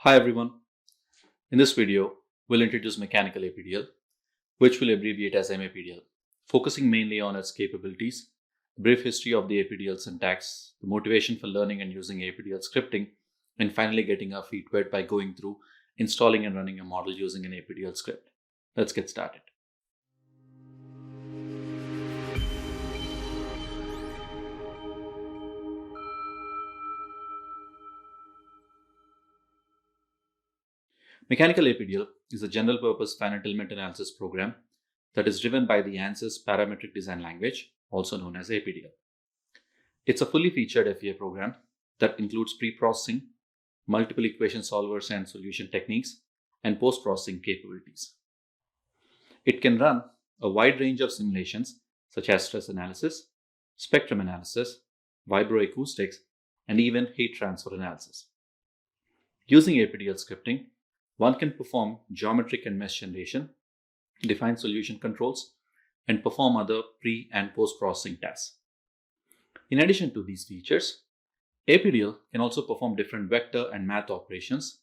Hi everyone. In this video, we'll introduce mechanical APDL, which we'll abbreviate as MAPDL, focusing mainly on its capabilities, a brief history of the APDL syntax, the motivation for learning and using APDL scripting, and finally getting our feet wet by going through installing and running a model using an APDL script. Let's get started. Mechanical APDL is a general-purpose finite element analysis program that is driven by the ANSYS parametric design language, also known as APDL. It's a fully featured FEA program that includes pre-processing, multiple equation solvers and solution techniques, and post-processing capabilities. It can run a wide range of simulations such as stress analysis, spectrum analysis, vibroacoustics, and even heat transfer analysis. Using APDL scripting, one can perform geometric and mesh generation, define solution controls, and perform other pre- and post-processing tasks. In addition to these features, APDL can also perform different vector and math operations,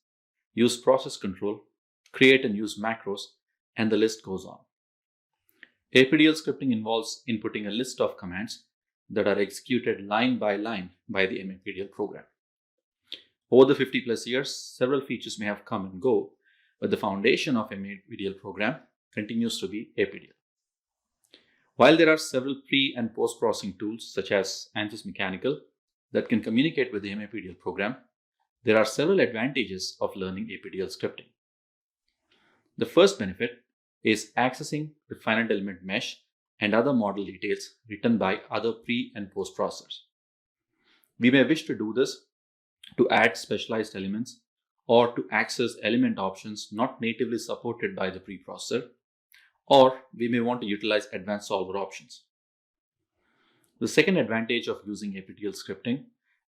use process control, create and use macros, and the list goes on. APDL scripting involves inputting a list of commands that are executed line by line by the MAPDL program. Over the 50 plus years, several features may have come and go, but the foundation of MAPDL program continues to be APDL. While there are several pre- and post-processing tools such as ANSYS Mechanical that can communicate with the MAPDL program, there are several advantages of learning APDL scripting. The first benefit is accessing the finite element mesh and other model details written by other pre- and post-processors. We may wish to do this to add specialized elements or to access element options not natively supported by the preprocessor, or we may want to utilize advanced solver options. The second advantage of using APDL scripting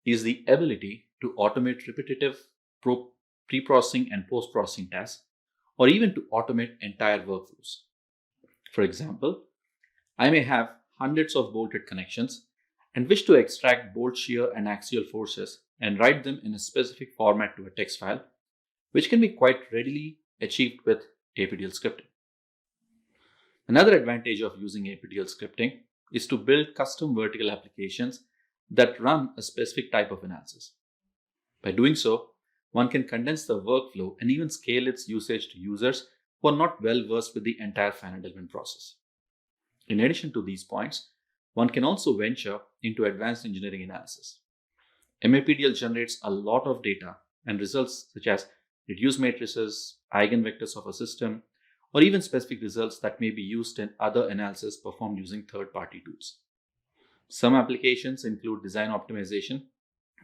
is the ability to automate repetitive pre-processing and post-processing tasks, or even to automate entire workflows. For example, I may have hundreds of bolted connections and wish to extract bolt shear and axial forces and write them in a specific format to a text file, which can be quite readily achieved with APDL scripting. Another advantage of using APDL scripting is to build custom vertical applications that run a specific type of analysis. By doing so, one can condense the workflow and even scale its usage to users who are not well versed with the entire finite element process. In addition to these points, one can also venture into advanced engineering analysis. MAPDL generates a lot of data and results such as reduced matrices, eigenvectors of a system, or even specific results that may be used in other analysis performed using third-party tools. Some applications include design optimization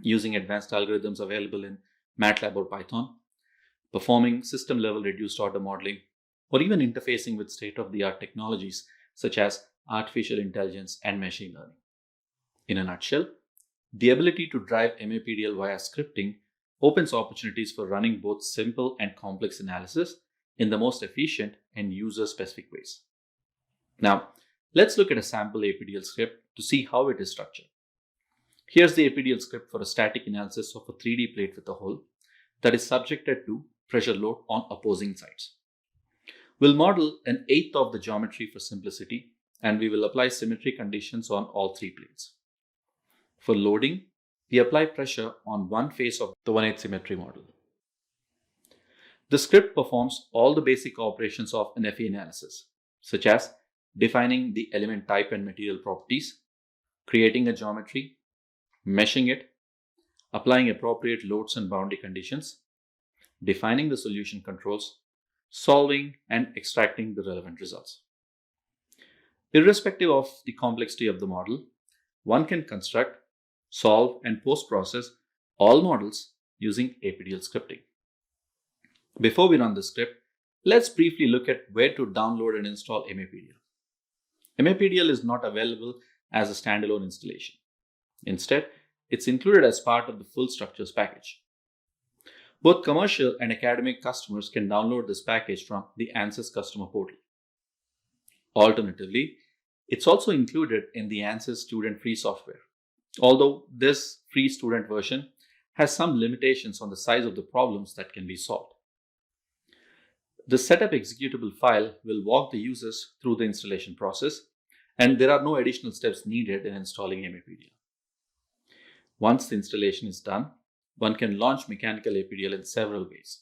using advanced algorithms available in MATLAB or Python, performing system-level reduced order modeling, or even interfacing with state-of-the-art technologies such as artificial intelligence and machine learning. In a nutshell, the ability to drive MAPDL via scripting opens opportunities for running both simple and complex analysis in the most efficient and user-specific ways. Now, let's look at a sample APDL script to see how it is structured. Here's the APDL script for a static analysis of a 3D plate with a hole that is subjected to pressure load on opposing sides. We'll model an eighth of the geometry for simplicity, and we will apply symmetry conditions on all three plates. For loading, we apply pressure on one face of the 1/8 symmetry model. The script performs all the basic operations of an FE analysis, such as defining the element type and material properties, creating a geometry, meshing it, applying appropriate loads and boundary conditions, defining the solution controls, solving and extracting the relevant results. Irrespective of the complexity of the model, one can construct, solve, and post-process all models using APDL scripting. Before we run the script, let's briefly look at where to download and install MAPDL. MAPDL is not available as a standalone installation. Instead, it's included as part of the full structures package. Both commercial and academic customers can download this package from the ANSYS customer portal. Alternatively, it's also included in the ANSYS student free software. Although this free student version has some limitations on the size of the problems that can be solved. The setup executable file will walk the users through the installation process, and there are no additional steps needed in installing MAPDL. Once the installation is done, one can launch mechanical APDL in several ways,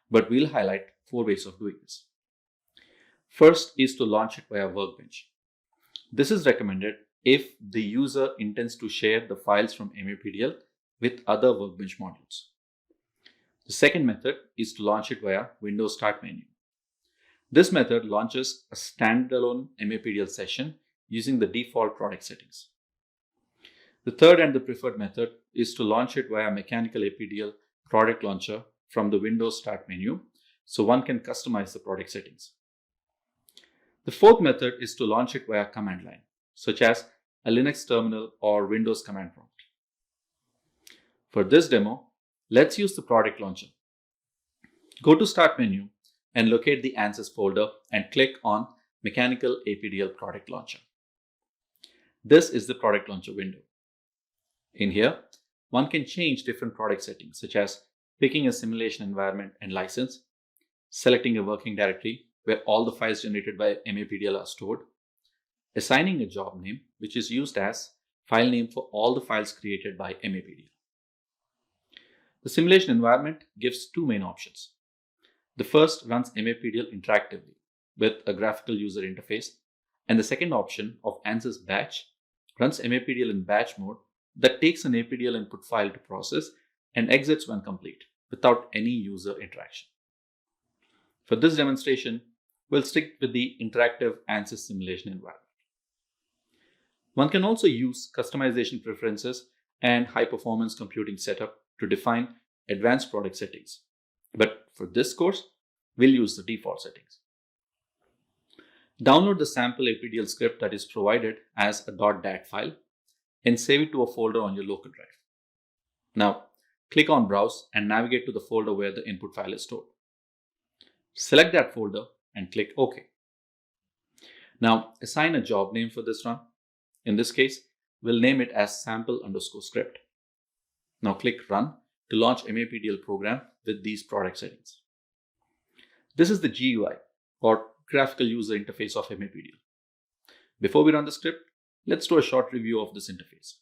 but we'll highlight 4 ways of doing this. First is to launch it via Workbench. This is recommended if the user intends to share the files from MAPDL with other Workbench modules. The second method is to launch it via Windows Start menu. This method launches a standalone MAPDL session using the default product settings. The third and the preferred method is to launch it via Mechanical APDL product launcher from the Windows Start menu, so one can customize the product settings. The fourth method is to launch it via command line, such as a Linux terminal or Windows command prompt. For this demo, let's use the product launcher. Go to Start menu and locate the ANSYS folder and click on Mechanical APDL product launcher. This is the product launcher window. In here, one can change different product settings, such as picking a simulation environment and license, selecting a working directory where all the files generated by MAPDL are stored, assigning a job name, which is used as file name for all the files created by MAPDL. The simulation environment gives 2 main options. The first runs MAPDL interactively with a graphical user interface, and the second option of ANSYS batch runs MAPDL in batch mode that takes an APDL input file to process and exits when complete without any user interaction. For this demonstration, we'll stick with the interactive ANSYS simulation environment. One can also use customization preferences and high-performance computing setup to define advanced product settings. But for this course, we'll use the default settings. Download the sample APDL script that is provided as a .dat file and save it to a folder on your local drive. Now, click on Browse and navigate to the folder where the input file is stored. Select that folder and click OK. Now, assign a job name for this run. In this case, we'll name it as sample_script. Now click Run to launch MAPDL program with these product settings. This is the GUI, or graphical user interface of MAPDL. Before we run the script, let's do a short review of this interface.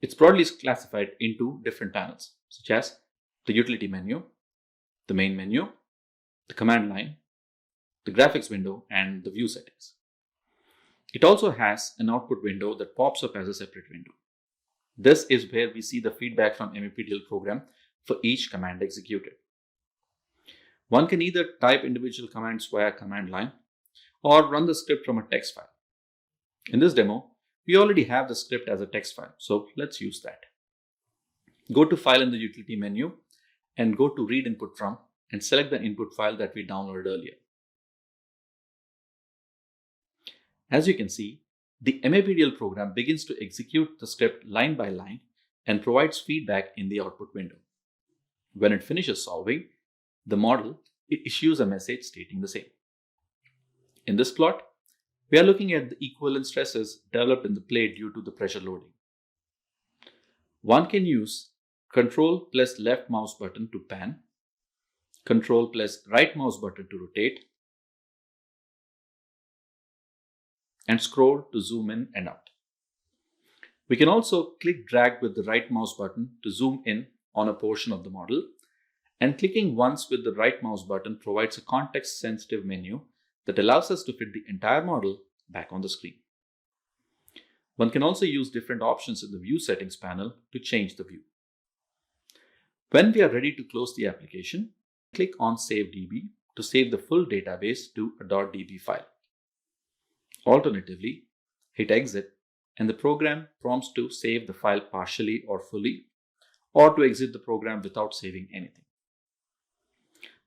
It's broadly classified into different panels, such as the utility menu, the main menu, the command line, the graphics window, and the view settings. It also has an output window that pops up as a separate window. This is where we see the feedback from MAPDL program for each command executed. One can either type individual commands via command line or run the script from a text file. In this demo, we already have the script as a text file, so let's use that. Go to File in the utility menu and go to Read Input From and select the input file that we downloaded earlier. As you can see, the MAPDL program begins to execute the script line by line and provides feedback in the output window. When it finishes solving the model, it issues a message stating the same. In this plot, we are looking at the equivalent stresses developed in the plate due to the pressure loading. One can use Ctrl plus left mouse button to pan, Ctrl plus right mouse button to rotate, and scroll to zoom in and out. We can also click drag with the right mouse button to zoom in on a portion of the model, and clicking once with the right mouse button provides a context-sensitive menu that allows us to fit the entire model back on the screen. One can also use different options in the View Settings panel to change the view. When we are ready to close the application, click on Save DB to save the full database to a .db file. Alternatively, hit Exit and the program prompts to save the file partially or fully, or to exit the program without saving anything.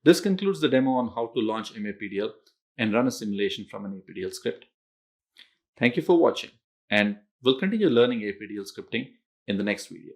This concludes the demo on how to launch MAPDL and run a simulation from an APDL script. Thank you for watching, and we'll continue learning APDL scripting in the next video.